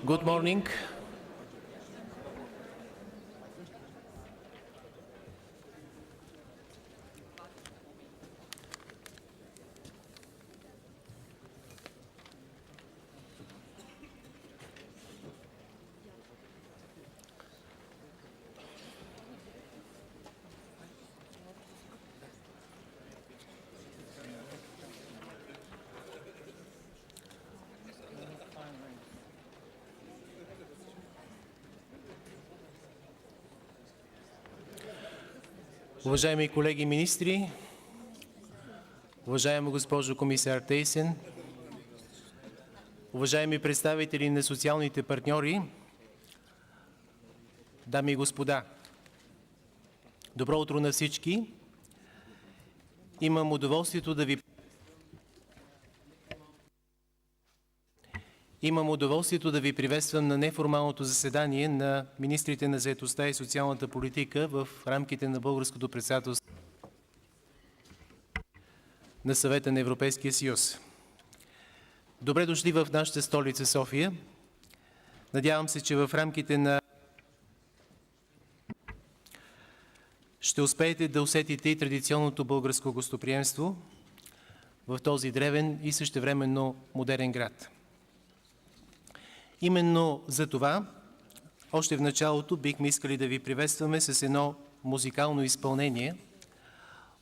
Good morning. Уважаеми колеги министри, уважаема госпожо комисар Тейсен, уважаеми представители на социалните партньори, дами и господа, добро утро на всички! Имам удоволствието да ви приветствам на неформалното заседание на министрите на заетостта и социалната политика в рамките на българското председателство на Съвета на Европейския съюз. Добре дошли в нашата столица София. Надявам се, че в рамките на ще успеете да усетите и традиционното българско гостоприемство в този древен и същевременно модерен град. Именно за това, още в началото бихме искали да ви приветстваме с едно музикално изпълнение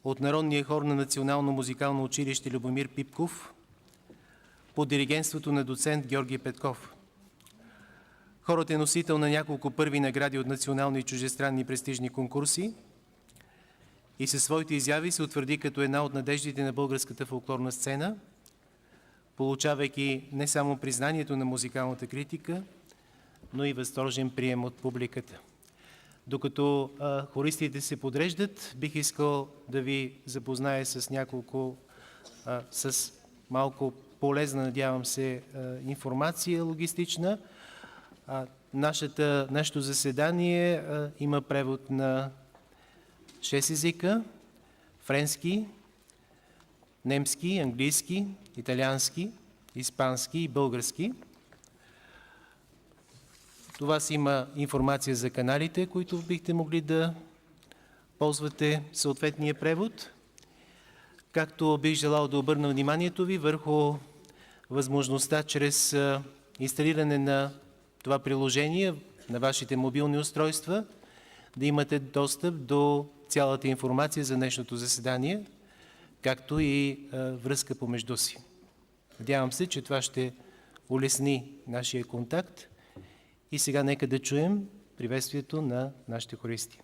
от Народния хор на Национално музикално училище Любомир Пипков под диригентството на доцент Георги Петков. Хорът е носител на няколко първи награди от национални и чуждестранни престижни конкурси и със своите изяви се утвърди като една от надеждите на българската фолклорна сцена, получавайки не само признанието на музикалната критика, но и възторжен прием от публиката. Докато хористите се подреждат, бих искал да ви запозная с малко полезна, надявам се, информация логистична. Нашето заседание има превод на 6 езика: френски, немски, английски, италиански, испански и български. Това си има информация за каналите, които бихте могли да ползвате съответния превод. Както бих желал да обърна вниманието ви върху възможността чрез инсталиране на това приложение на вашите мобилни устройства да имате достъп до цялата информация за днешното заседание, както и връзка помежду си. Надявам се, че това ще улесни нашия контакт. И сега нека да чуем приветствието на нашите хористи.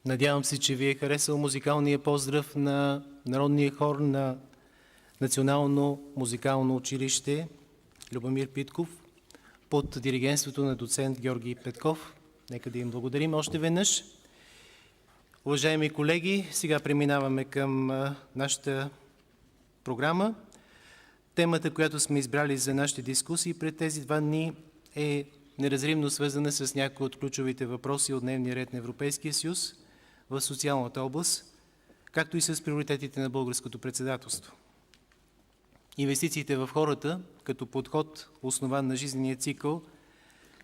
Надявам се, че ви е харесал музикалния поздрав на народния хор на Национално музикално училище Любомир Питков под диригентството на доцент Георги Петков. Нека да им благодарим още веднъж. Уважаеми колеги, сега преминаваме към нашата програма. Темата, която сме избрали за нашите дискусии пред тези 2 дни е неразривно свързана с някои от ключовите въпроси от дневния ред на Европейския съюз в социалната област, както и с приоритетите на българското председателство. Инвестициите в хората, като подход, основан на жизнения цикъл,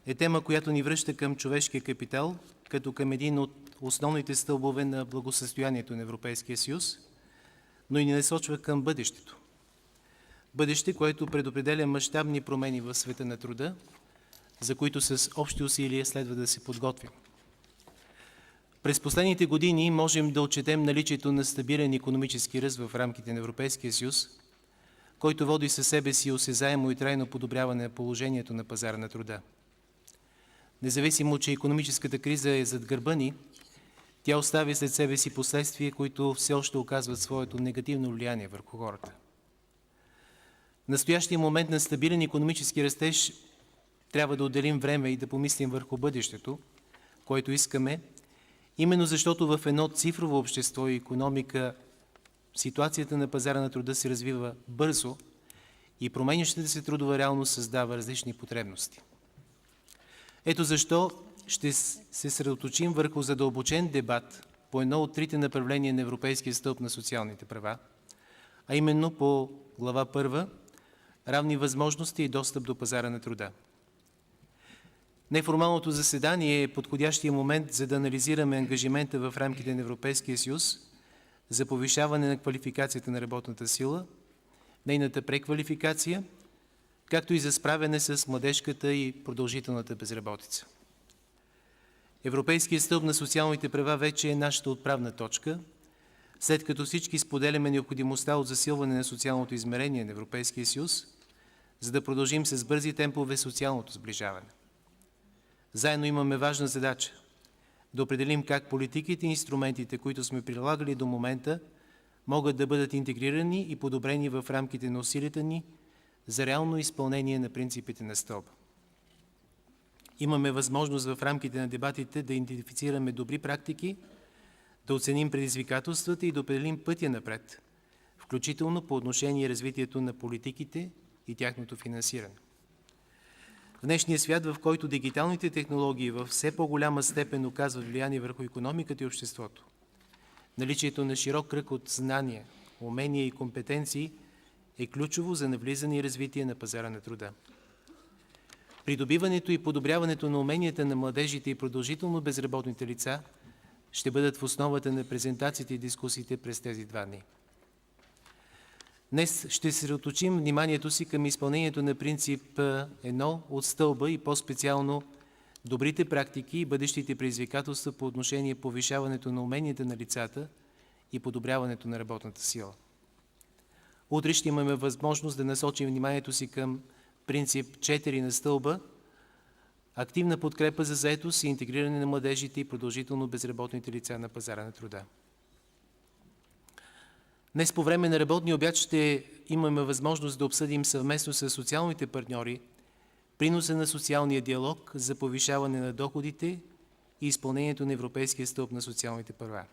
е тема, която ни връща към човешкия капитал, като към един от основните стълбове на благосъстоянието на Европейския съюз, но и ни насочва към бъдещето. Бъдеще, което предопределя мащабни промени в света на труда, за които с общи усилия следва да се подготвим. През последните години можем да отчетем наличието на стабилен икономически ръст в рамките на Европейския съюз, който води със себе си осезаемо и трайно подобряване на положението на пазара на труда. Независимо, че икономическата криза е зад гърба ни, тя оставя след себе си последствия, които все още оказват своето негативно влияние върху хората. В настоящия момент на стабилен икономически растеж трябва да отделим време и да помислим върху бъдещето, което искаме, именно защото в едно цифрово общество и икономика ситуацията на пазара на труда се развива бързо и променящата се трудова реалност създава различни потребности. Ето защо ще се съсредоточим върху задълбочен дебат по едно от 3 направления на Европейския стълб на социалните права, а именно по глава 1 – равни възможности и достъп до пазара на труда. Неформалното заседание е подходящия момент, за да анализираме ангажимента в рамките на Европейския съюз за повишаване на квалификацията на работната сила, нейната преквалификация, както и за справяне с младежката и продължителната безработица. Европейският стълб на социалните права вече е нашата отправна точка, след като всички споделяме необходимостта от засилване на социалното измерение на Европейския съюз, за да продължим с бързи темпове социалното сближаване. Заедно имаме важна задача да определим как политиките и инструментите, които сме прилагали до момента, могат да бъдат интегрирани и подобрени в рамките на усилията ни за реално изпълнение на принципите на стълба. Имаме възможност в рамките на дебатите да идентифицираме добри практики, да оценим предизвикателствата и да определим пътя напред, включително по отношение развитието на политиките и тяхното финансиране. В днешния свят, в който дигиталните технологии в все по-голяма степен оказват влияние върху икономиката и обществото, наличието на широк кръг от знания, умения и компетенции е ключово за навлизане и развитие на пазара на труда. Придобиването и подобряването на уменията на младежите и продължително безработните лица ще бъдат в основата на презентациите и дискусиите през тези 2 дни. Днес ще съсредоточим вниманието си към изпълнението на принцип 1 от стълба и по-специално добрите практики и бъдещите предизвикателства по отношение повишаването на уменията на лицата и подобряването на работната сила. Утре ще имаме възможност да насочим вниманието си към принцип 4 на стълба – активна подкрепа за заетост и интегриране на младежите и продължително безработните лица на пазара на труда. Днес по време на работния обяд ще имаме възможност да обсъдим съвместно с социалните партньори приноса на социалния диалог за повишаване на доходите и изпълнението на Европейския стълб на социалните права.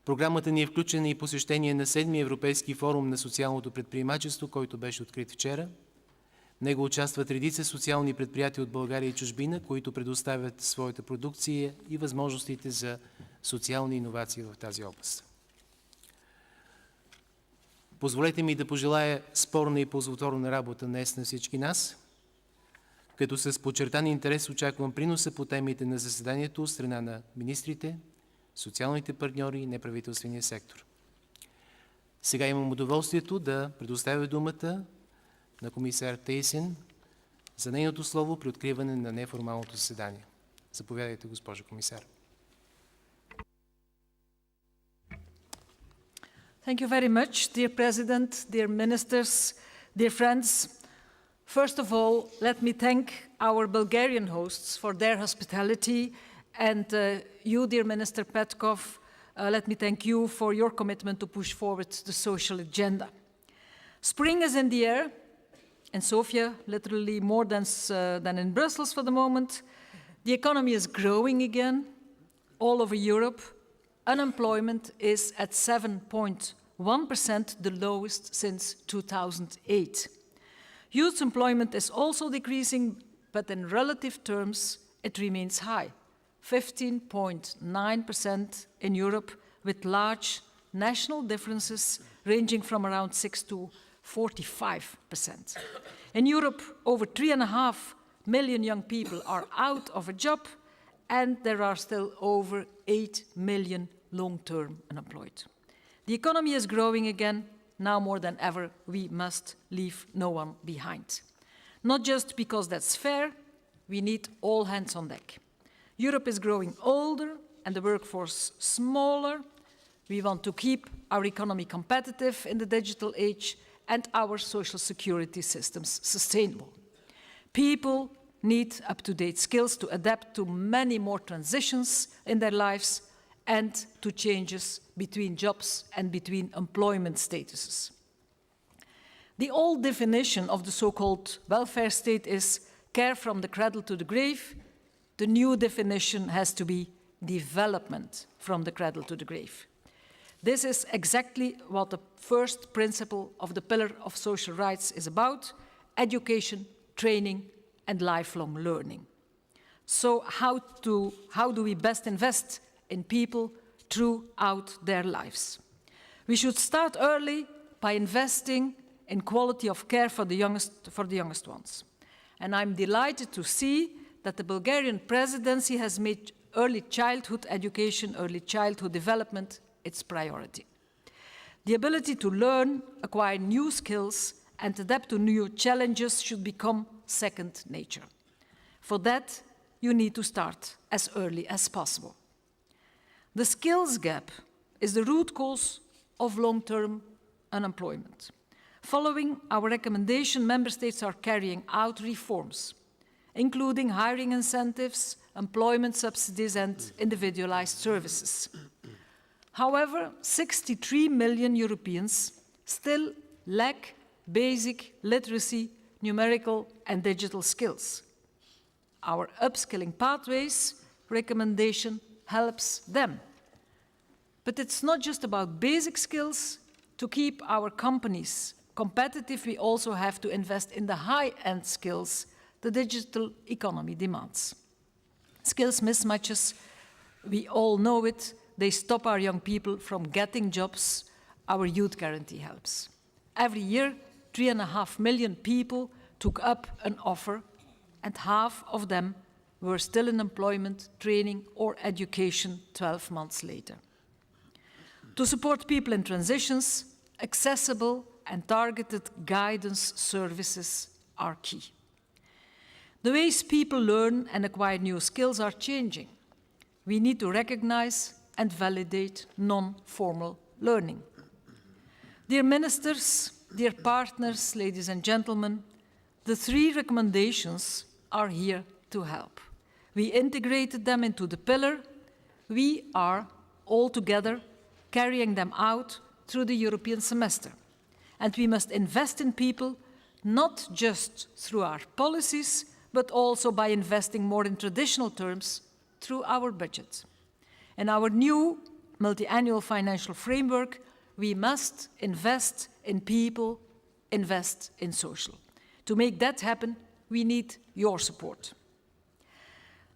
В програмата ни е включена и посещение на 7-ми Европейски форум на социалното предприемачество, който беше открит вчера. В него участват редица социални предприятия от България и чужбина, които предоставят своята продукция и възможностите за социални иновации в тази област. Позволете ми да пожелая спорна и ползотворна работа днес на всички нас, като с подчертан интерес очаквам приноса по темите на заседанието от страна на министрите, социалните партньори и неправителствения сектор. Сега имам удоволствието да предоставя думата на комисар Тейсен за нейното слово при откриване на неформалното заседание. Заповядайте, госпожо комисар. Thank you very much, dear President, dear ministers, dear friends. First of all, let me thank our Bulgarian hosts for their hospitality And you, dear Minister Petkov, let me thank you for your commitment to push forward the social agenda. Spring is in the air, in Sofia, literally more than in Brussels for the moment. The economy is growing again all over Europe. Unemployment is at 7.1%, the lowest since 2008. Youth employment is also decreasing, but in relative terms, it remains high, 15.9% in Europe, with large national differences ranging from around 6 to 45%. In Europe, over 3.5 million young people are out of a job, and there are still over 8 million long-term unemployed. The economy is growing again. Now more than ever, we must leave no one behind. Not just because that's fair, we need all hands on deck. Europe is growing older and the workforce smaller. We want to keep our economy competitive in the digital age and our social security systems sustainable. People need up-to-date skills to adapt to many more transitions in their lives and to changes between jobs and between employment statuses. The old definition of the so-called welfare state is care from the cradle to the grave. The new definition has to be development from the cradle to the grave. This is exactly what the first principle of the pillar of social rights is about: education, training, and lifelong learning. So how do we best invest in people throughout their lives? We should start early by investing in quality of care for the youngest ones. And I'm delighted to see that the Bulgarian presidency has made early childhood education, early childhood development its priority. The ability to learn, acquire new skills, and adapt to new challenges should become second nature. For that, you need to start as early as possible. The skills gap is the root cause of long-term unemployment. Following our recommendation, Member States are carrying out reforms, including hiring incentives, employment subsidies, and individualized services. However, 63 million Europeans still lack basic literacy, numerical, and digital skills. Our upskilling pathways recommendation helps them. But it's not just about basic skills. To keep our companies competitive, we also have to invest in the high-end skills the digital economy demands. Skills mismatches, we all know it, they stop our young people from getting jobs. Our youth guarantee helps. Every year, 3.5 million people took up an offer, and half of them were still in employment, training, or education 12 months later. To support people in transitions, accessible and targeted guidance services are key. The ways people learn and acquire new skills are changing. We need to recognize and validate non-formal learning. Dear ministers, dear partners, ladies and gentlemen, the 3 recommendations are here to help. We integrated them into the pillar. We are all together carrying them out through the European semester. And we must invest in people, not just through our policies, but also by investing more in traditional terms through our budget. In our new multi-annual financial framework, we must invest in people, invest in social. To make that happen, we need your support.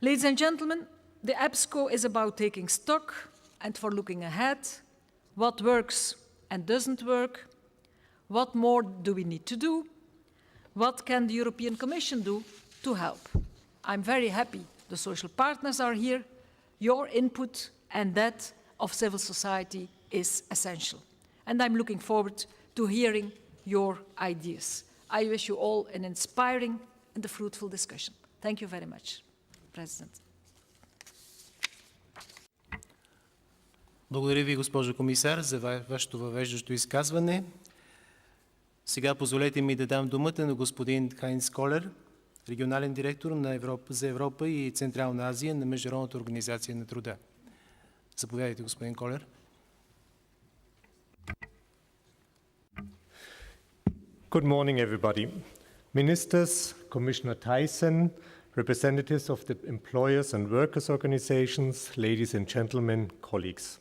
Ladies and gentlemen, the EPSCO is about taking stock and for looking ahead. What works and doesn't work? What more do we need to do? What can the European Commission do to help? I'm very happy the social partners are here. Your input and that of civil society is essential. And I'm looking forward to hearing your ideas. I wish you all an inspiring and a fruitful discussion. Thank you very much, President. Благодаря ви, госпожо комисар, за вашето въвеждащо изказване. Сега позволете ми да дам думата на господин Хайнц Колер, регионален директор на за Европа и Централна Азия на Международната организация на труда. Заповядайте, господин Колер. Good morning, everybody. Ministers, Commissioner Thyssen, representatives of the employers and workers' organizations, ladies and gentlemen, colleagues.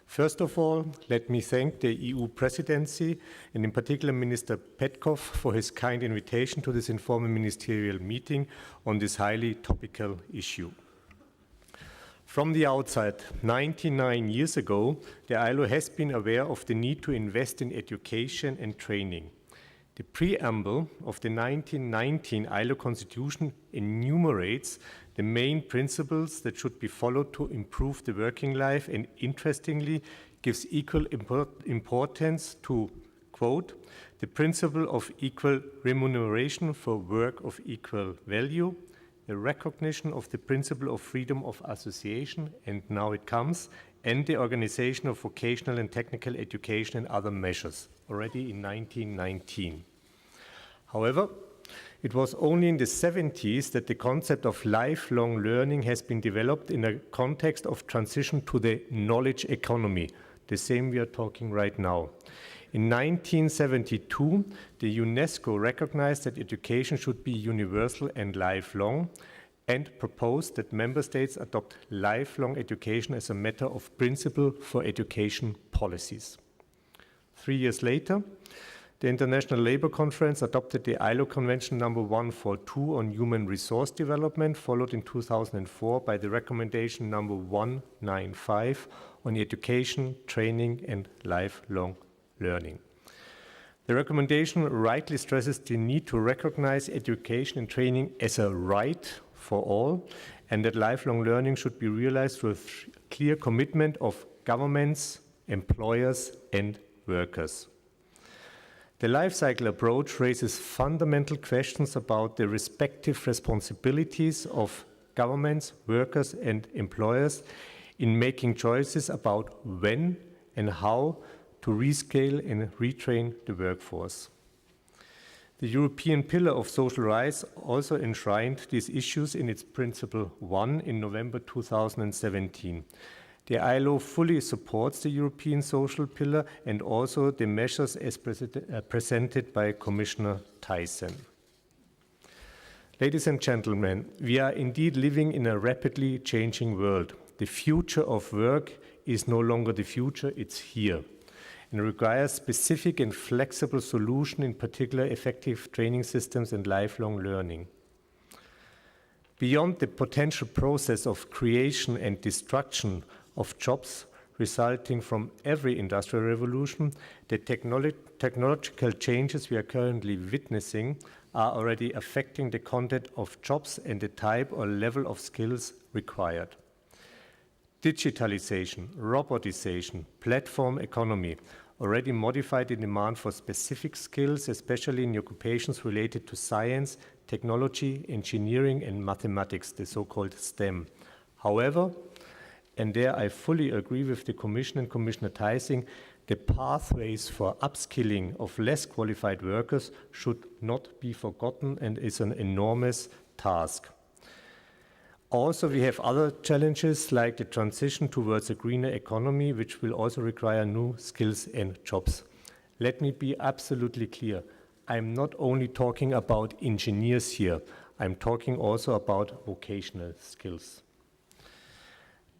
First of all, let me thank the EU presidency and in particular Minister Petkov for his kind invitation to this informal ministerial meeting on this highly topical issue. From the outside, 99 years ago, the ILO has been aware of the need to invest in education and training. The preamble of the 1919 ILO Constitution enumerates the main principles that should be followed to improve the working life and, interestingly, gives equal importance to, quote, the principle of equal remuneration for work of equal value, the recognition of the principle of freedom of association, and now it comes, and the organization of vocational and technical education and other measures, already in 1919. However, it was only in the 70s that the concept of lifelong learning has been developed in a context of transition to the knowledge economy, the same we are talking right now. In 1972, the UNESCO recognized that education should be universal and lifelong and proposed that member states adopt lifelong education as a matter of principle for education policies. 3 years later, the International Labour Conference adopted the ILO Convention number 142 on human resource development, followed in 2004 by the recommendation number 195 on education, training, and lifelong learning. The recommendation rightly stresses the need to recognize education and training as a right for all, and that lifelong learning should be realized through a clear commitment of governments, employers, and workers. The life cycle approach raises fundamental questions about the respective responsibilities of governments, workers, and employers in making choices about when and how to rescale and retrain the workforce. The European Pillar of Social Rights also enshrined these issues in its Principle 1 in November 2017. The ILO fully supports the European Social Pillar and also the measures as presented by Commissioner Thyssen. Ladies and gentlemen, we are indeed living in a rapidly changing world. The future of work is no longer the future, it's here, and requires specific and flexible solutions, in particular effective training systems and lifelong learning. Beyond the potential process of creation and destruction of jobs resulting from every industrial revolution, the technological changes we are currently witnessing are already affecting the content of jobs and the type or level of skills required. Digitalization, robotization, platform economy already modify the demand for specific skills, especially in occupations related to science, technology, engineering, and mathematics, the so-called STEM. However, and there I fully agree with the Commission and Commissioner Thyssen, the pathways for upskilling of less qualified workers should not be forgotten and is an enormous task. Also, we have other challenges like the transition towards a greener economy, which will also require new skills and jobs. Let me be absolutely clear. I'm not only talking about engineers here. I'm talking also about vocational skills.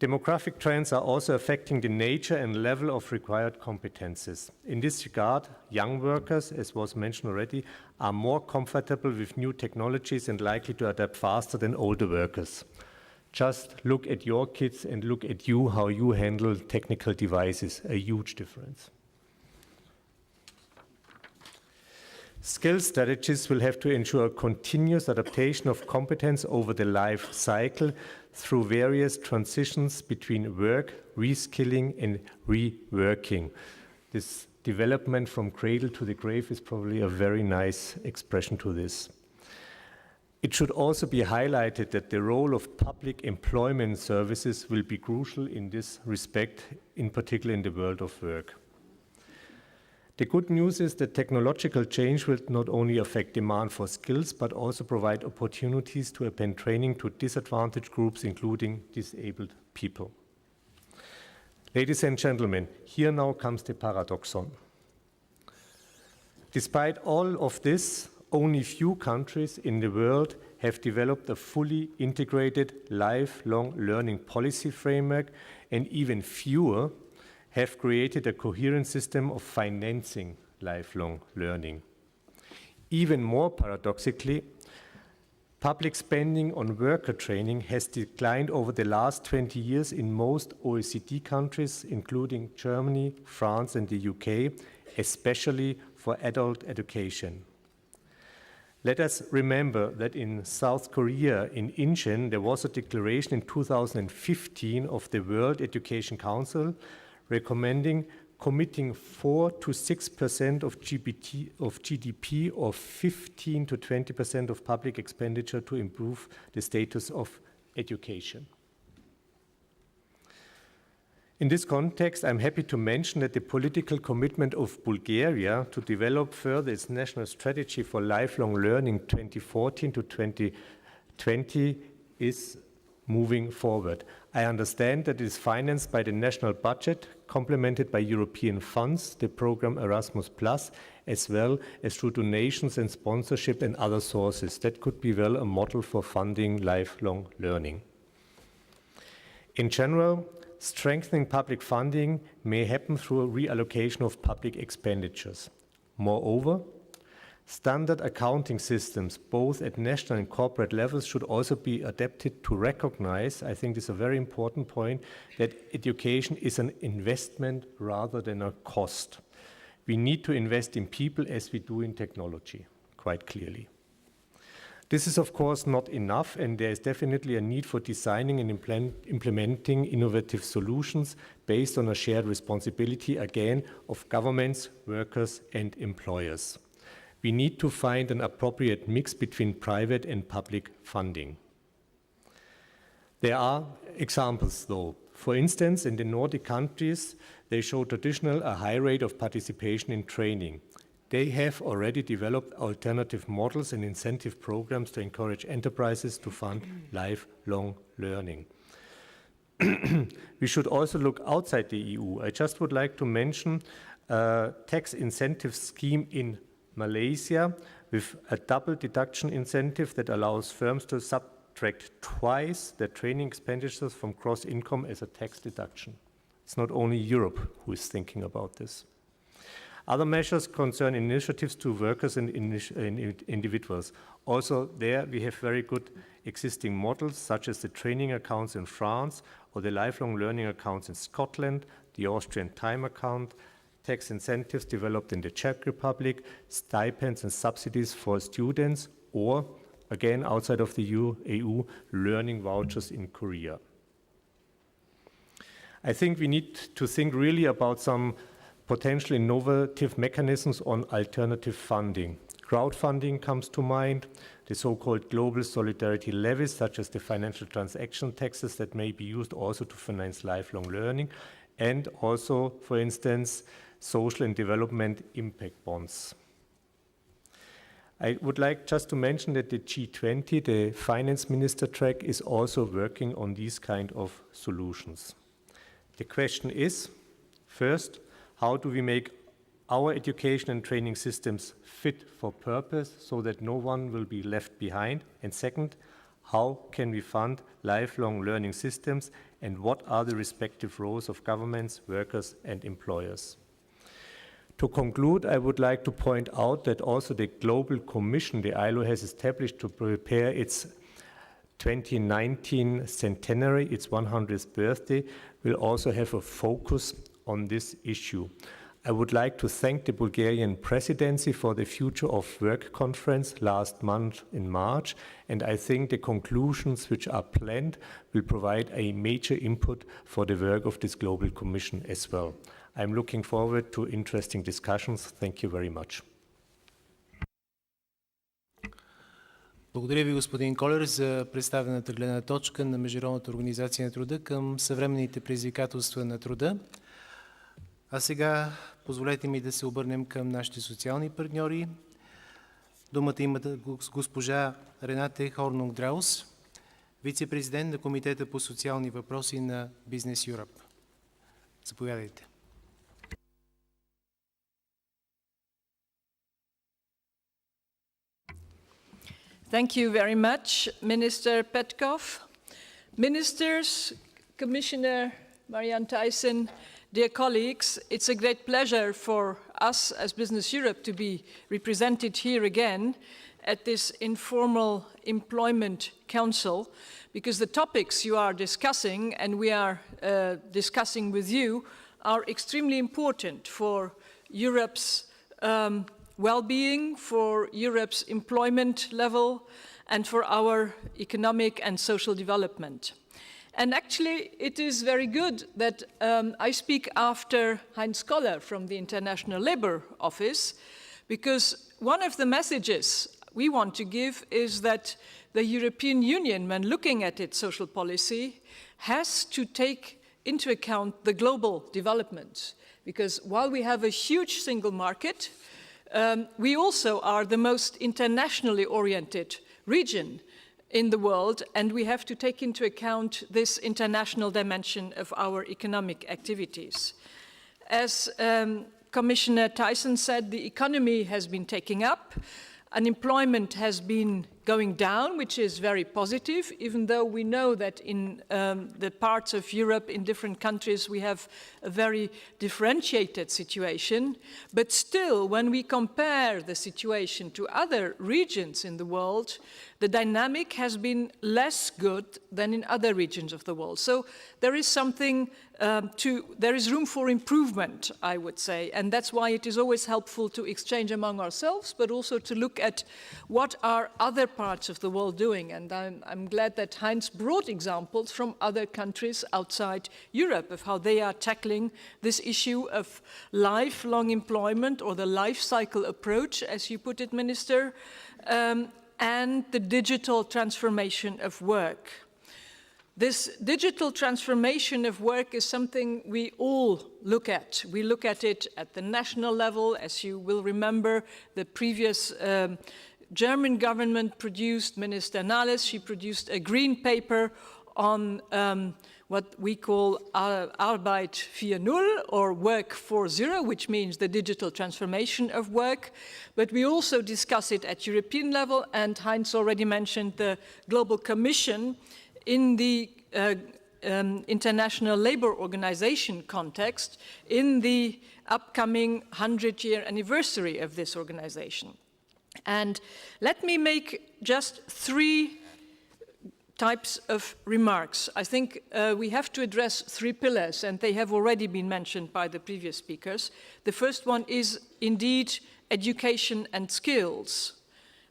Demographic trends are also affecting the nature and level of required competences. In this regard, young workers, as was mentioned already, are more comfortable with new technologies and likely to adapt faster than older workers. Just look at your kids and look at you, how you handle technical devices, a huge difference. Skill strategies will have to ensure continuous adaptation of competence over the life cycle through various transitions between work, reskilling, and reworking. This development from cradle to the grave is probably a very nice expression to this. It should also be highlighted that the role of public employment services will be crucial in this respect, in particular in the world of work. The good news is that technological change will not only affect demand for skills, but also provide opportunities to append training to disadvantaged groups, including disabled people. Ladies and gentlemen, here now comes the paradoxon. Despite all of this, only few countries in the world have developed a fully integrated lifelong learning policy framework, and even fewer have created a coherent system of financing lifelong learning. Even more paradoxically, public spending on worker training has declined over the last 20 years in most OECD countries, including Germany, France, and the UK, especially for adult education. Let us remember that in South Korea, in Incheon, there was a declaration in 2015 of the World Education Council recommending committing 4 to 6% of GDP or 15 to 20% of public expenditure to improve the status of education. In this context, I'm happy to mention that the political commitment of Bulgaria to develop further its national strategy for lifelong learning 2014 to 2020 is moving forward. I understand that it is financed by the national budget, complemented by European funds, the program Erasmus+, as well as through donations and sponsorship and other sources. That could be well a model for funding lifelong learning. In general, strengthening public funding may happen through a reallocation of public expenditures. Moreover, standard accounting systems, both at national and corporate levels, should also be adapted to recognize, I think this is a very important point, that education is an investment rather than a cost. We need to invest in people as we do in technology, quite clearly. This is, of course, not enough, and there is definitely a need for designing and implementing innovative solutions based on a shared responsibility, again, of governments, workers, and employers. We need to find an appropriate mix between private and public funding. There are examples, though. For instance, in the Nordic countries, they show traditionally a high rate of participation in training. They have already developed alternative models and incentive programs to encourage enterprises to fund lifelong learning. We should also look outside the EU. I just would like to mention a tax incentive scheme in Malaysia with a double deduction incentive that allows firms to subtract twice their training expenditures from gross income as a tax deduction. It's not only Europe who is thinking about this. Other measures concern initiatives to workers and individuals. Also there we have very good existing models such as the training accounts in France or the lifelong learning accounts in Scotland, the Austrian time account, tax incentives developed in the Czech Republic, stipends and subsidies for students, or, again, outside of the EU, learning vouchers in Korea. I think we need to think really about some potentially innovative mechanisms on alternative funding. Crowdfunding comes to mind, the so-called global solidarity levies, such as the financial transaction taxes that may be used also to finance lifelong learning, and also, for instance, social and development impact bonds. I would like just to mention that the G20, the finance minister track, is also working on these kind of solutions. The question is, first, how do we make our education and training systems fit for purpose so that no one will be left behind? And second, how can we fund lifelong learning systems, and what are the respective roles of governments, workers, and employers? To conclude, I would like to point out that also the Global Commission the ILO has established to prepare its 2019 centenary, its 100th birthday, will also have a focus on this issue. I would like to thank the Bulgarian presidency for the Future of Work conference last month in March, and I think the conclusions which are planned will provide a major input for the work of this Global Commission as well. I'm looking forward to interesting discussions. Thank you very much. Благодаря ви, господин Колер, за представената гледна точка на Международната организация на труда към съвременните предизвикателства на труда. А сега позволете ми да се обърнем към нашите социални партньори. Думата има госпожа Ренате Хорнунг-Драус, вице-президент на Комитета по социални въпроси на Бизнес Юръп. Заповядайте. Thank you very much, Minister Petkov. Ministers, Commissioner Marianne Thyssen, dear colleagues, it's a great pleasure for us as Business Europe to be represented here again at this informal employment council, because the topics you are discussing and we are discussing with you are extremely important for Europe's well-being, for Europe's employment level, and for our economic and social development. And actually, it is very good that I speak after Heinz Koller from the International Labour Office, because one of the messages we want to give is that the European Union, when looking at its social policy, has to take into account the global development. Because while we have a huge single market, we also are the most internationally oriented region in the world, and we have to take into account this international dimension of our economic activities. As Commissioner Thyssen said, the economy has been taking up. Unemployment has been going down, which is very positive, even though we know that in the parts of Europe, in different countries, we have a very differentiated situation. But still, when we compare the situation to other regions in the world, the dynamic has been less good than in other regions of the world. So there is something there is room for improvement, I would say, and that's why it is always helpful to exchange among ourselves, but also to look at what are other parts of the world doing. And I'm glad that Heinz brought examples from other countries outside Europe of how they are tackling this issue of lifelong employment, or the life cycle approach, as you put it, Minister, and the digital transformation of work. This digital transformation of work is something we all look at. We look at it at the national level. As you will remember, the previous German government produced, Minister Nahles, she produced a green paper on what we call Arbeit 4.0, or Work 4.0, which means the digital transformation of work. But we also discuss it at European level, and Heinz already mentioned the Global Commission in the International Labour Organization context, in the upcoming 100-year anniversary of this organization. And let me make just 3 types of remarks. I think we have to address 3 pillars, and they have already been mentioned by the previous speakers. The first one is indeed education and skills.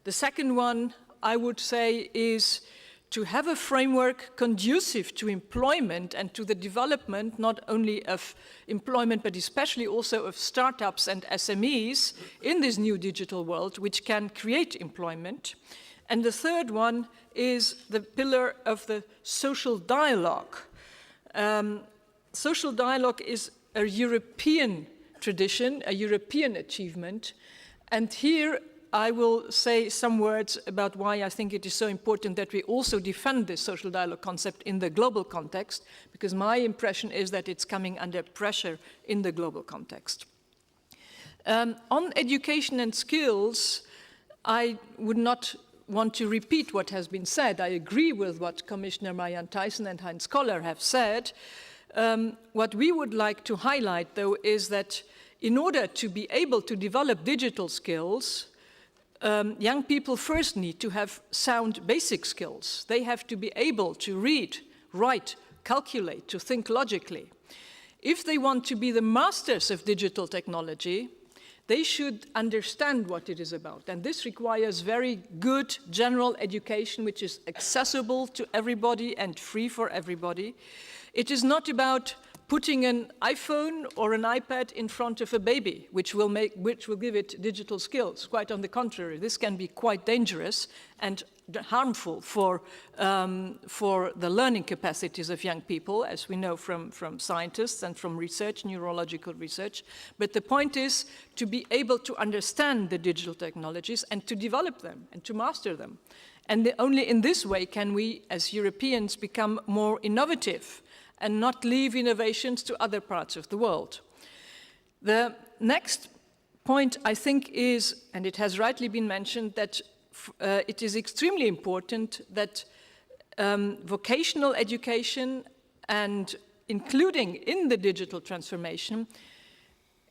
The second one, I would say, is to have a framework conducive to employment and to the development not only of employment, but especially also of startups and SMEs in this new digital world, which can create employment. And the third one is the pillar of the social dialogue. Social dialogue is a European tradition, a European achievement, and here I will say some words about why I think it is so important that we also defend this social dialogue concept in the global context, because my impression is that it's coming under pressure in the global context. On education and skills, I would not want to repeat what has been said. I agree with what Commissioner Marianne Thyssen and Heinz Koller have said. What we would like to highlight, though, is that in order to be able to develop digital skills, young people first need to have sound basic skills. They have to be able to read, write, calculate, to think logically. If they want to be the masters of digital technology, they should understand what it is about. And this requires very good general education, which is accessible to everybody and free for everybody. It is not about putting an iPhone or an iPad in front of a baby, which will give it digital skills. Quite on the contrary, this can be quite dangerous and harmful for the learning capacities of young people, as we know from scientists and from research, neurological research. But the point is to be able to understand the digital technologies and to develop them and to master them. And only in this way can we, as Europeans, become more innovative and not leave innovations to other parts of the world. The next point, I think, is, and it has rightly been mentioned, that it is extremely important that vocational education, and including in the digital transformation,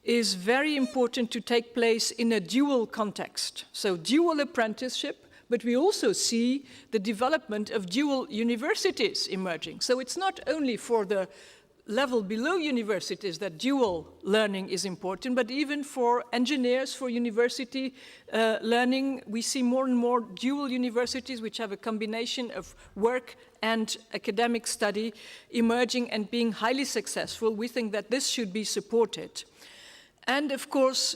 is very important to take place in a dual context. So dual apprenticeship, but we also see the development of dual universities emerging. So it's not only for the level below universities that dual learning is important, but even for engineers, for university learning, we see more and more dual universities which have a combination of work and academic study emerging and being highly successful. We think that this should be supported. And of course,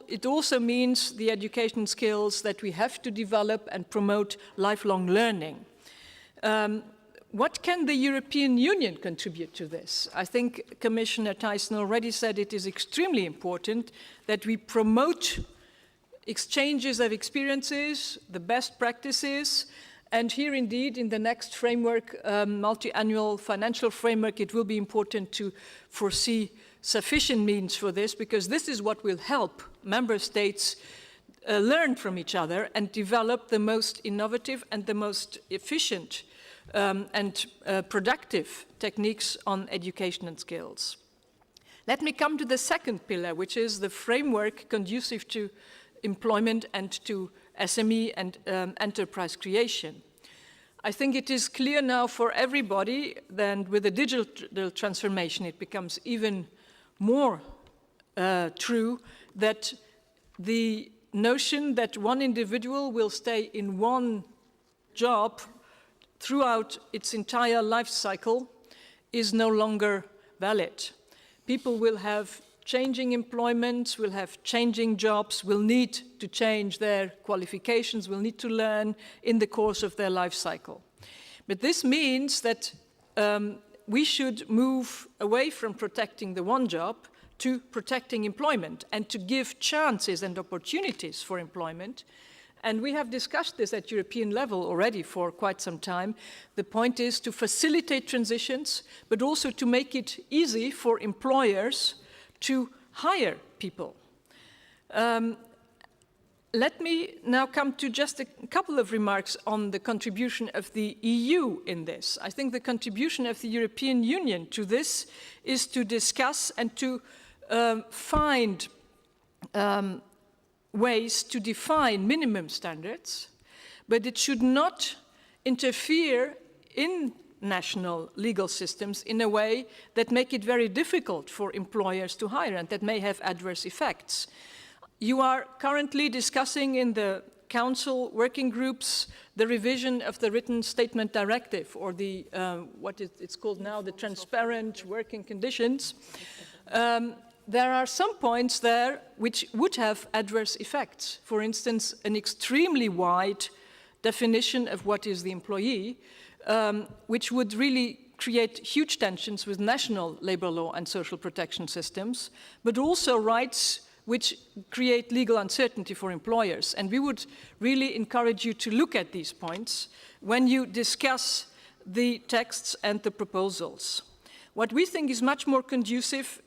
it also means the education skills that we have to develop and promote lifelong learning. What can the European Union contribute to this? I think Commissioner Thyssen already said it is extremely important that we promote exchanges of experiences, the best practices, and here indeed in the next framework, multi-annual financial framework, it will be important to foresee sufficient means for this, because this is what will help member states learn from each other and develop the most innovative and the most efficient and productive techniques on education and skills. Let me come to the second pillar, which is the framework conducive to employment and to SME and enterprise creation. I think it is clear now for everybody that with the digital transformation it becomes even more true that the notion that one individual will stay in one job throughout its entire life cycle is no longer valid. People will have changing employment, will have changing jobs, will need to change their qualifications, will need to learn in the course of their life cycle. But this means that we should move away from protecting the one job to protecting employment and to give chances and opportunities for employment. And we have discussed this at European level already for quite some time. The point is to facilitate transitions, but also to make it easy for employers to hire people. Let me now come to just a couple of remarks on the contribution of the EU in this. I think the contribution of the European Union to this is to discuss and to find ways to define minimum standards, but it should not interfere in national legal systems in a way that make it very difficult for employers to hire and that may have adverse effects. You are currently discussing in the Council working groups the revision of the Written Statement Directive, or the, it's called now, the Transparent Working Conditions. There are some points there which would have adverse effects. For instance, an extremely wide definition of what is the employee, which would really create huge tensions with national labor law and social protection systems, but also rights which create legal uncertainty for employers. And we would really encourage you to look at these points when you discuss the texts and the proposals. What we think is much more conducive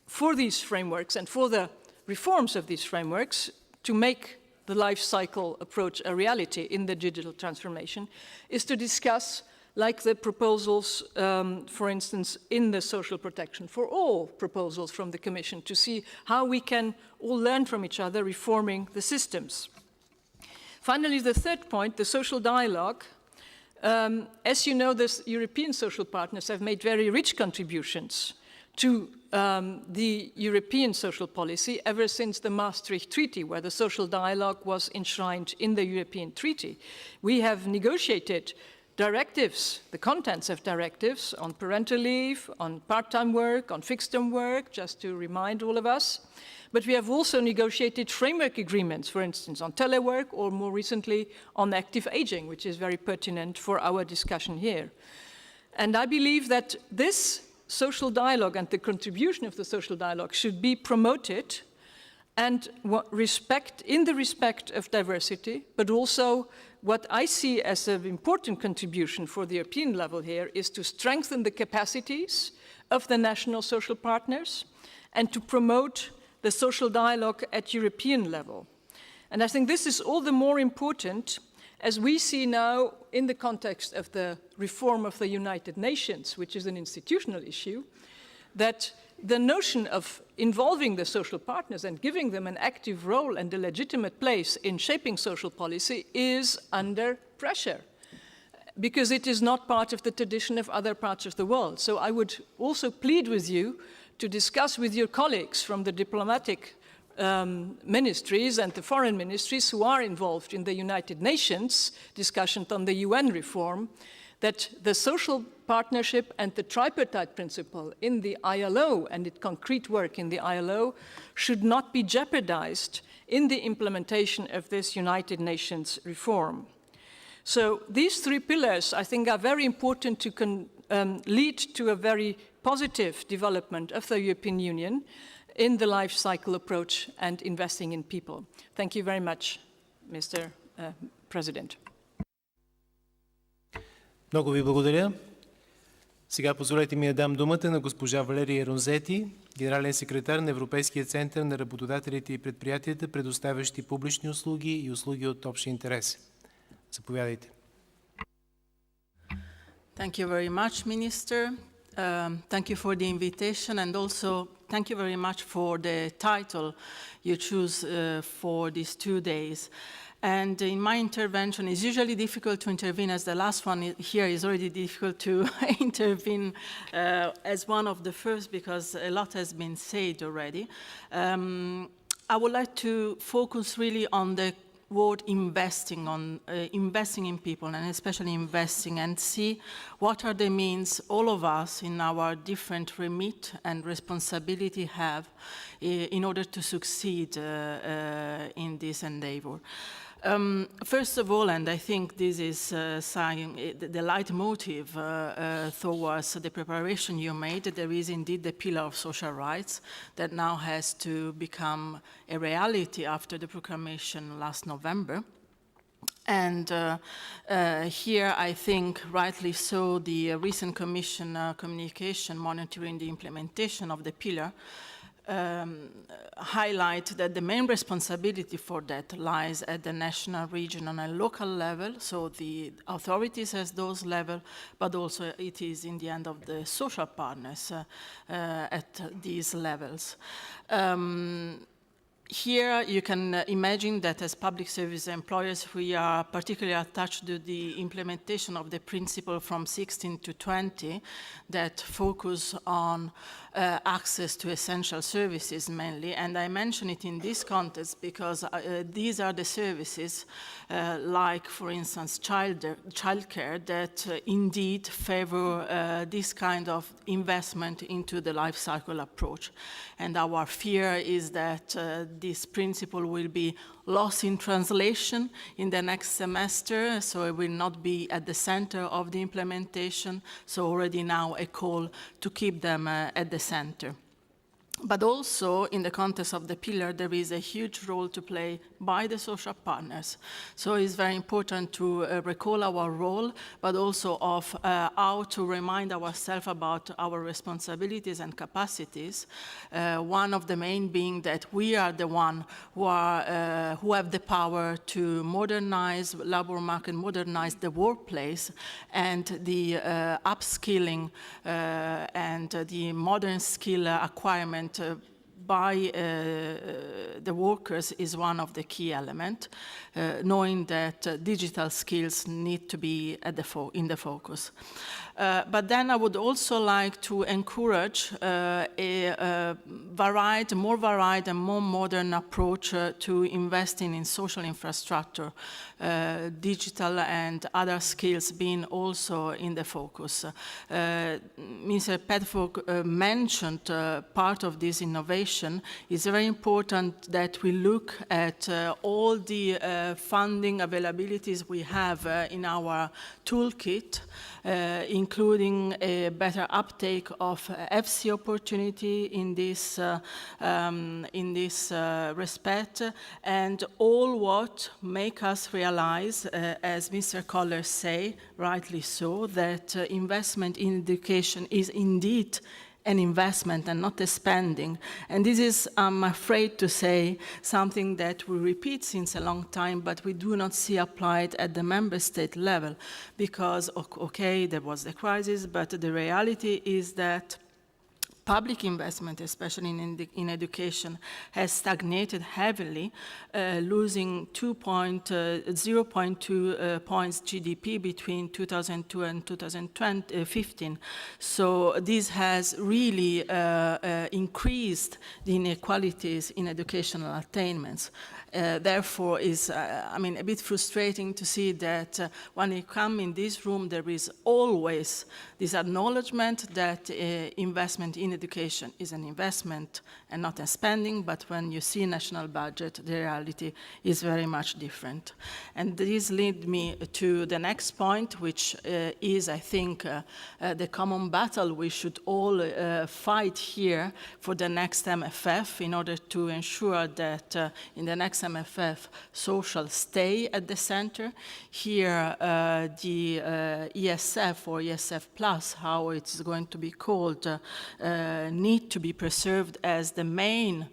for these frameworks and for the reforms of these frameworks to make the life cycle approach a reality in the digital transformation is to discuss, like the proposals, for instance, in the social protection for all proposals from the Commission, to see how we can all learn from each other, reforming the systems. Finally, the third point, the social dialogue. As you know, the European social partners have made very rich contributions to the European social policy ever since the Maastricht Treaty, where the social dialogue was enshrined in the European Treaty. We have negotiated directives, the contents of directives on parental leave, on part-time work, on fixed-term work, just to remind all of us. But we have also negotiated framework agreements, for instance, on telework or more recently on active aging, which is very pertinent for our discussion here. And I believe that this social dialogue and the contribution of the social dialogue should be promoted and in the respect of diversity, but also what I see as an important contribution for the European level here is to strengthen the capacities of the national social partners and to promote the social dialogue at European level. And I think this is all the more important as we see now in the context of the reform of the United Nations, which is an institutional issue, that the notion of involving the social partners and giving them an active role and a legitimate place in shaping social policy is under pressure, because it is not part of the tradition of other parts of the world. So I would also plead with you to discuss with your colleagues from the diplomatic ministries and the foreign ministries who are involved in the United Nations discussions on the UN reform, that the social partnership and the tripartite principle in the ILO and its concrete work in the ILO should not be jeopardized in the implementation of this United Nations reform. So these three pillars, I think, are very important to lead to a very positive development of the European Union in the life cycle approach and investing in people. Thank you very much, Mr. President. Много ви благодаря. Сега позволете ми да дам думата на госпожа Валерия Ронзети, генерален секретар на Европейския център на работодателите и предприятията, предоставящи публични услуги и услуги от общ интерес. Заповядайте. Thank you very much, Minister. Thank you for the invitation, and also thank you very much for the title you choose for these 2 days. And in my intervention, it's usually difficult to intervene, as the last one here is already difficult to intervene as one of the first, because a lot has been said already. I would like to focus really on the word investing, on investing in people, and especially investing, and see what are the means all of us in our different remit and responsibility have in order to succeed in this endeavor. First of all, and I think this is the leitmotif towards the preparation you made, there is indeed the pillar of social rights that now has to become a reality after the proclamation last November. And here, I think, rightly so, the recent Commission communication monitoring the implementation of the pillar highlight that the main responsibility for that lies at the national, regional, and local level, so the authorities at those levels, but also it is in the end of the social partners at these levels. Here you can imagine that as public service employers, we are particularly attached to the implementation of the principle from 16 to 20 that focus on access to essential services mainly. And I mention it in this context because these are the services like, for instance, childcare that indeed favor this kind of investment into the life cycle approach. And our fear is that this principle will be lost in translation in the next semester, so it will not be at the center of the implementation, so already now a call to keep them at the center. But also, in the context of the pillar, there is a huge role to play by the social partners. So it's very important to recall our role, but also of how to remind ourselves about our responsibilities and capacities. One of the main being that we are the one who have the power to modernize labor market, modernize the workplace, and the upskilling and the modern skill acquirement by the workers is one of the key elements, knowing that digital skills need to be at in the focus. But then I would also like to encourage a more varied and more modern approach to investing in social infrastructure, digital and other skills being also in the focus. Mr. Petcoff mentioned part of this innovation. It's very important that we look at all the funding availabilities we have in our toolkit, including a better uptake of EPSCO opportunity in this respect, and all what make us realize, as Mr. Koller say, rightly so, that investment in education is indeed an investment and not a spending. And this is, I'm afraid to say, something that we repeat since a long time, but we do not see applied at the member state level, because, okay, there was the crisis, but the reality is that public investment, especially in education, has stagnated heavily, losing 0.2 points GDP between 2002 and 2015. So this has really increased the inequalities in educational attainments. Therefore, is a bit frustrating to see that when you come in this room, there is always this acknowledgement that investment in education is an investment and not a spending, but when you see national budget, the reality is very much different. And this leads me to the next point, which is, I think, the common battle we should all fight here for the next MFF in order to ensure that in the next MFF, social stay at the center. Here, the ESF or ESF Plus, how it's going to be called, need to be preserved as the main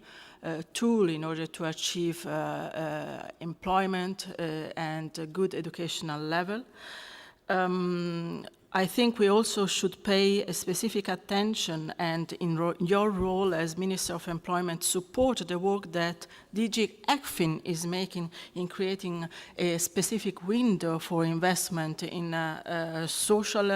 tool in order to achieve employment and a good educational level. I think we also should pay a specific attention and in your role as Minister of Employment support the work that DG ECFIN is making in creating a specific window for investment in social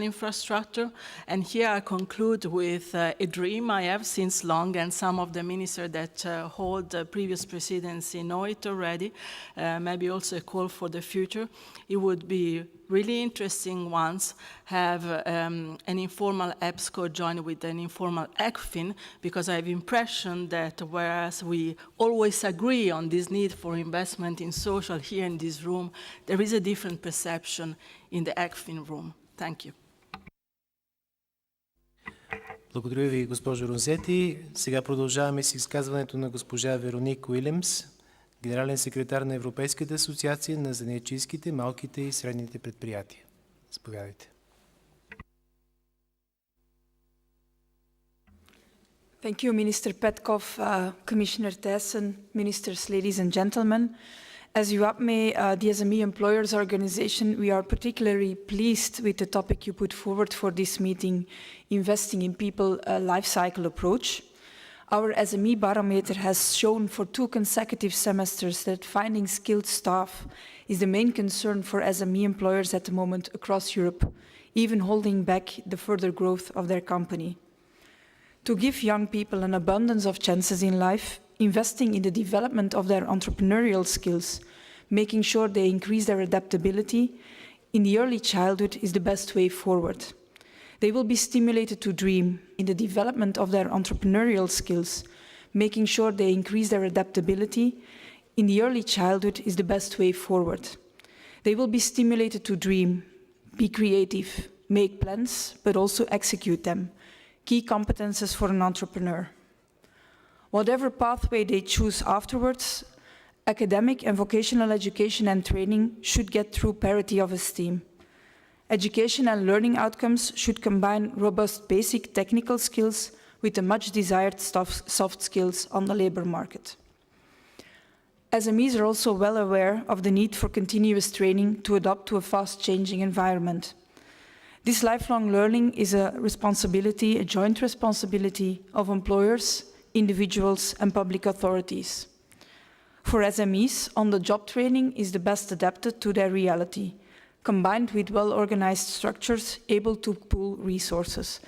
infrastructure. And here I conclude with a dream I have since long, and some of the ministers that hold the previous presidency know it already, maybe also a call for the future. It would be really interesting once have an informal EPSCO join with an informal ECFIN, because I have the impression that whereas we always agree on this need for investment in social here in this room, there is a different perception in the ECFIN room. Thank you. Благодаря ви, госпожо Розети. Сега продължаваме с изказването на госпожа Вероник Уилямс, генерален секретар на Европейската асоциация на занаятчийските, малките и средните предприятия. Заповядайте. Thank you, Minister Petcoff, Commissioner Thijssen, ministers, ladies and gentlemen. As UAPME, the SME Employers Organization, we are particularly pleased with the topic you put forward for this meeting, investing in people, a life cycle approach. Our SME barometer has shown for 2 consecutive semesters that finding skilled staff is the main concern for SME employers at the moment across Europe, even holding back the further growth of their company. To give young people an abundance of chances in life, investing in the development of their entrepreneurial skills, making sure they increase their adaptability in the early childhood is the best way forward. They will be stimulated to dream in the development of their entrepreneurial skills. Making sure they increase their adaptability in the early childhood is the best way forward. They will be stimulated to dream, be creative, make plans, but also execute them. Key competences for an entrepreneur. Whatever pathway they choose afterwards, academic and vocational education and training should get through parity of esteem. Education and learning outcomes should combine robust basic technical skills with the much desired soft skills on the labor market. SMEs are also well aware of the need for continuous training to adapt to a fast-changing environment. This lifelong learning is a responsibility, a joint responsibility of employers, individuals, and public authorities. For SMEs, on-the-job training is the best adapted to their reality. combined with well-organized structures able to pool resources.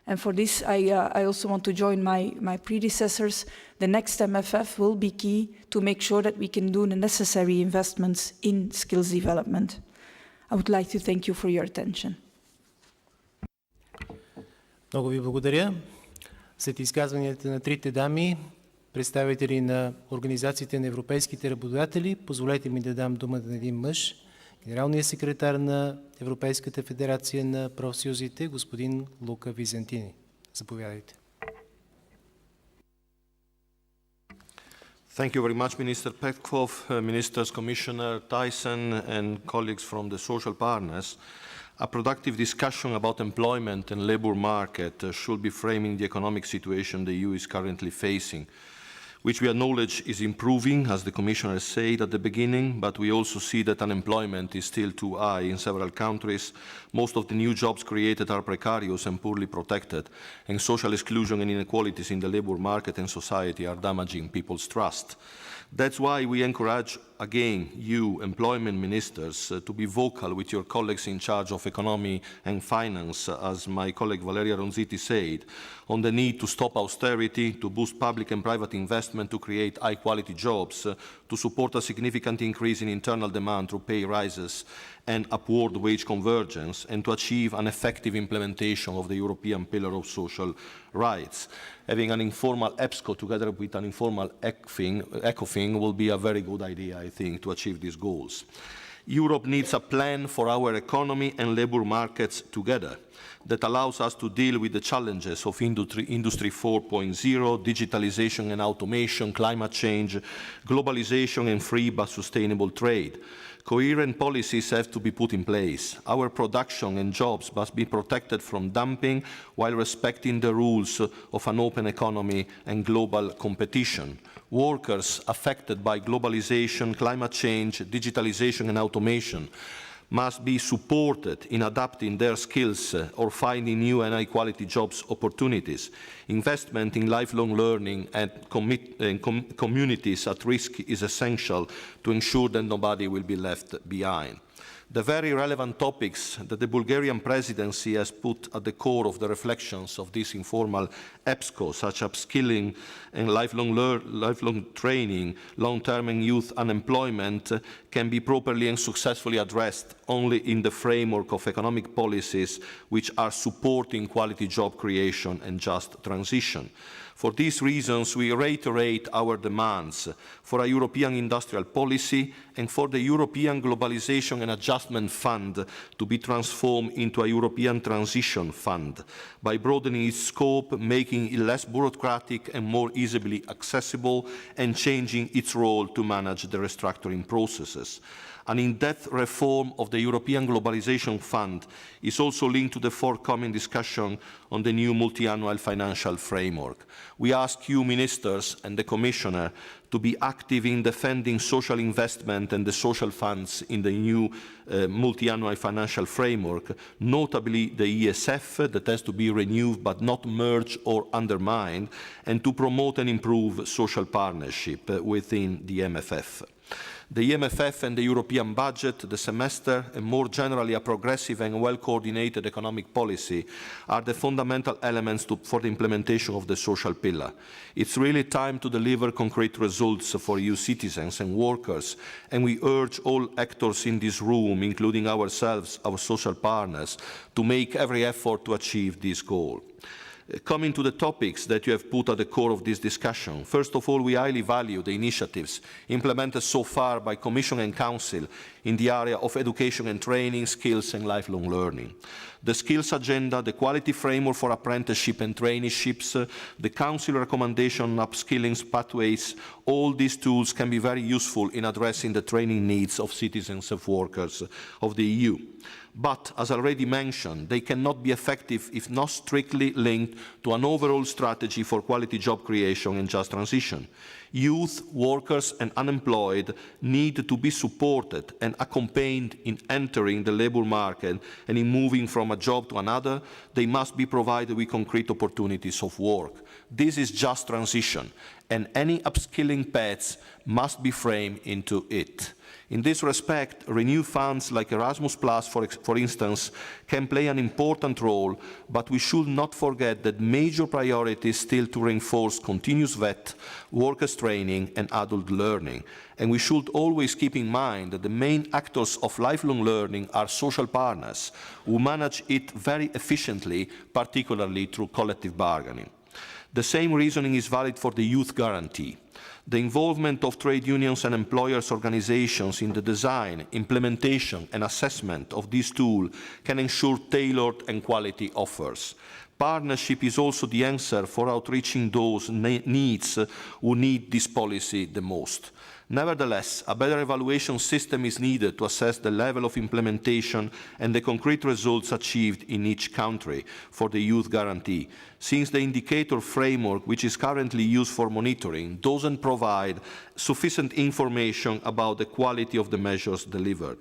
And for this, I also want to join my predecessors. The next MFF will be key to make sure that we can do the necessary investments in skills development. I would like to thank you for your attention. Много ви благодаря. След изказванията на трите дами, представители на Организациите на европейските работодатели, позволете ми да дам думата на един мъж, генералният секретар на Европейската федерация на профсъюзите, господин Лука Визентини. Заповядайте. Thank you very much, Minister Petkov, Ministers, Commissioner Tyson, and colleagues from the social partners. A productive discussion about employment and labour market should be framing the economic situation the EU is currently facing, which we acknowledge is improving, as the Commissioner said at the beginning, but we also see that unemployment is still too high in several countries. Most of the new jobs created are precarious and poorly protected, and social exclusion and inequalities in the labour market and society are damaging people's trust. That's why we encourage, again, you, employment ministers, to be vocal with your colleagues in charge of economy and finance, as my colleague Valeria Ronziti said, on the need to stop austerity, to boost public and private investment to create high-quality jobs, to support a significant increase in internal demand through pay rises and upward wage convergence, and to achieve an effective implementation of the European Pillar of Social Rights. Having an informal EPSCO together with an informal ECOFIN will be a very good idea, I think, to achieve these goals. Europe needs a plan for our economy and labour markets together that allows us to deal with the challenges of Industry 4.0, digitalization and automation, climate change, globalization and free but sustainable trade. Coherent policies have to be put in place. Our production and jobs must be protected from dumping while respecting the rules of an open economy and global competition. Workers affected by globalization, climate change, digitalization and automation must be supported in adapting their skills or finding new and high-quality jobs opportunities. Investment in lifelong learning and communities at risk is essential to ensure that nobody will be left behind. The very relevant topics that the Bulgarian presidency has put at the core of the reflections of this informal EPSCO, such as upskilling and lifelong training, long-term and youth unemployment, can be properly and successfully addressed only in the framework of economic policies which are supporting quality job creation and just transition. For these reasons, we reiterate our demands for a European industrial policy and for the European Globalization and Adjustment Fund to be transformed into a European Transition Fund by broadening its scope, making it less bureaucratic and more easily accessible, and changing its role to manage the restructuring processes. An in-depth reform of the European Globalization Fund is also linked to the forthcoming discussion on the new multi-annual financial framework. We ask you, ministers and the Commissioner, to be active in defending social investment and the social funds in the new multi-annual financial framework, notably the ESF that has to be renewed but not merged or undermined, and to promote and improve social partnership within the MFF. The EMFF and the European budget, the semester, and more generally a progressive and well-coordinated economic policy are the fundamental elements for the implementation of the social pillar. It's really time to deliver concrete results for EU citizens and workers, and we urge all actors in this room, including ourselves, our social partners, to make every effort to achieve this goal. Coming to the topics that you have put at the core of this discussion, first of all, we highly value the initiatives implemented so far by Commission and Council in the area of education and training, skills and lifelong learning. The skills agenda, the quality framework for apprenticeship and traineeships, the Council recommendation on upskilling pathways, all these tools can be very useful in addressing the training needs of citizens and workers of the EU. But, as already mentioned, they cannot be effective if not strictly linked to an overall strategy for quality job creation and just transition. Youth, workers and unemployed need to be supported and accompanied in entering the labour market, and in moving from a job to another, they must be provided with concrete opportunities of work. This is just transition. and any upskilling paths must be framed into it. In this respect, renewed funds like Erasmus+, for instance, can play an important role, but we should not forget that major priority is still to reinforce continuous VET, workers' training, and adult learning. And we should always keep in mind that the main actors of lifelong learning are social partners, who manage it very efficiently, particularly through collective bargaining. The same reasoning is valid for the youth guarantee. The involvement of trade unions and employers' organizations in the design, implementation, and assessment of this tool can ensure tailored and quality offers. Partnership is also the answer for outreaching those needs who need this policy the most. Nevertheless, a better evaluation system is needed to assess the level of implementation and the concrete results achieved in each country for the youth guarantee, since the indicator framework which is currently used for monitoring doesn't provide sufficient information about the quality of the measures delivered.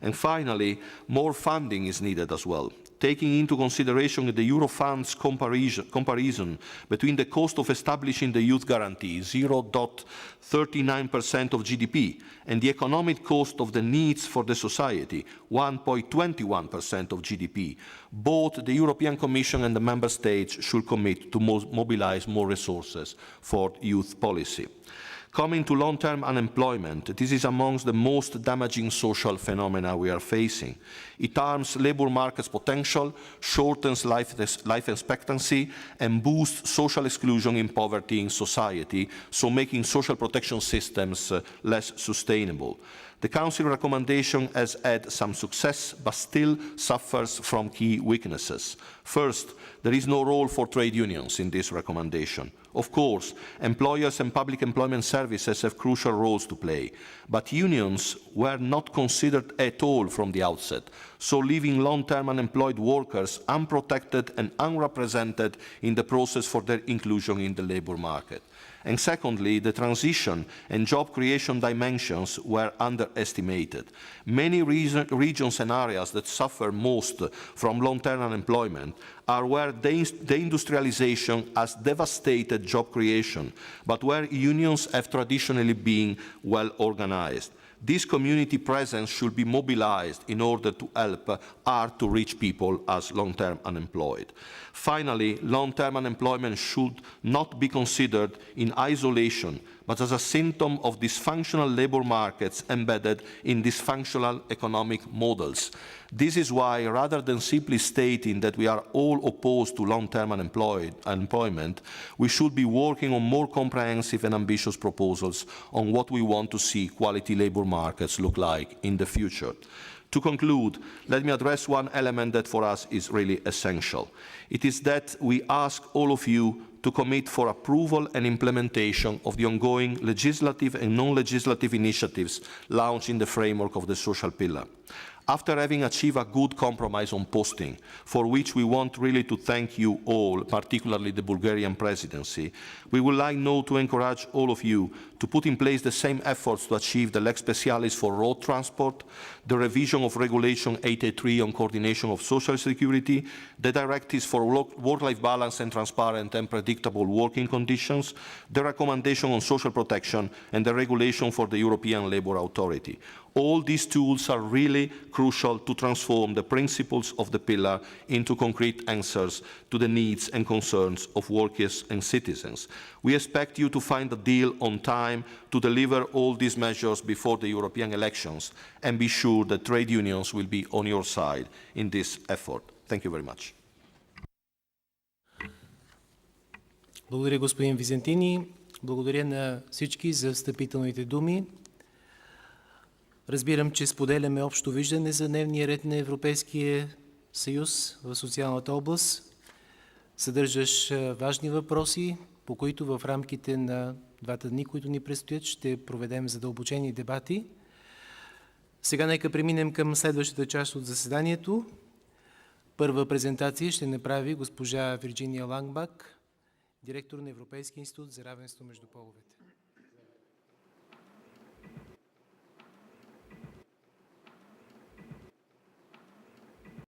And finally, more funding is needed as well. Taking into consideration the Eurofund's comparison between the cost of establishing the youth guarantee, 0.39% of GDP, and the economic cost of the needs for the society, 1.21% of GDP, both the European Commission and the Member States should commit to mobilize more resources for youth policy. Coming to long-term unemployment, this is amongst the most damaging social phenomena we are facing. It harms labour market's potential, shortens life expectancy, and boosts social exclusion in poverty in society, so making social protection systems less sustainable. The Council recommendation has had some success, but still suffers from key weaknesses. First, there is no role for trade unions in this recommendation. Of course, employers and public employment services have crucial roles to play, but unions were not considered at all from the outset, so leaving long-term unemployed workers unprotected and unrepresented in the process for their inclusion in the labour market. And secondly, the transition and job creation dimensions were underestimated. Many regions and areas that suffer most from long-term unemployment are where deindustrialization has devastated job creation, but where unions have traditionally been well organized. This community presence should be mobilized in order to help hard-to-reach people as long-term unemployed. Finally, long-term unemployment should not be considered in isolation, but as a symptom of dysfunctional labour markets embedded in dysfunctional economic models. This is why, rather than simply stating that we are all opposed to long-term unemployment, we should be working on more comprehensive and ambitious proposals on what we want to see quality labour markets look like in the future. To conclude, let me address one element that for us is really essential. It is that we ask all of you to commit for approval and implementation of the ongoing legislative and non-legislative initiatives launched in the framework of the social pillar. After having achieved a good compromise on posting, for which we want really to thank you all, particularly the Bulgarian presidency, we would like now to encourage all of you to put in place the same efforts to achieve the Lex Specialis for road transport, the revision of Regulation 83 on coordination of social security, the directives for work-life balance and transparent and predictable working conditions, the recommendation on social protection, and the regulation for the European Labour Authority. All these tools are really crucial to transform the principles of the pillar into concrete answers to the needs and concerns of workers and citizens. We expect you to find a deal on time to deliver all these measures before the European elections, and be sure that trade unions will be on your side in this effort. Thank you very much. Благодаря, господин Визентини. Благодаря на всички за встъпителните думи. Разбирам, че споделяме общо виждане за дневния ред на Европейския съюз в социалната област. Съдържаш важни въпроси, по които в рамките на 2 дни, които ни предстоят, ще проведем задълбочени дебати. Сега нека преминем към следващата част от заседанието. Първа презентация ще направи госпожа Вирджиния Лангбак, директор на Европейския институт за равенство между половете.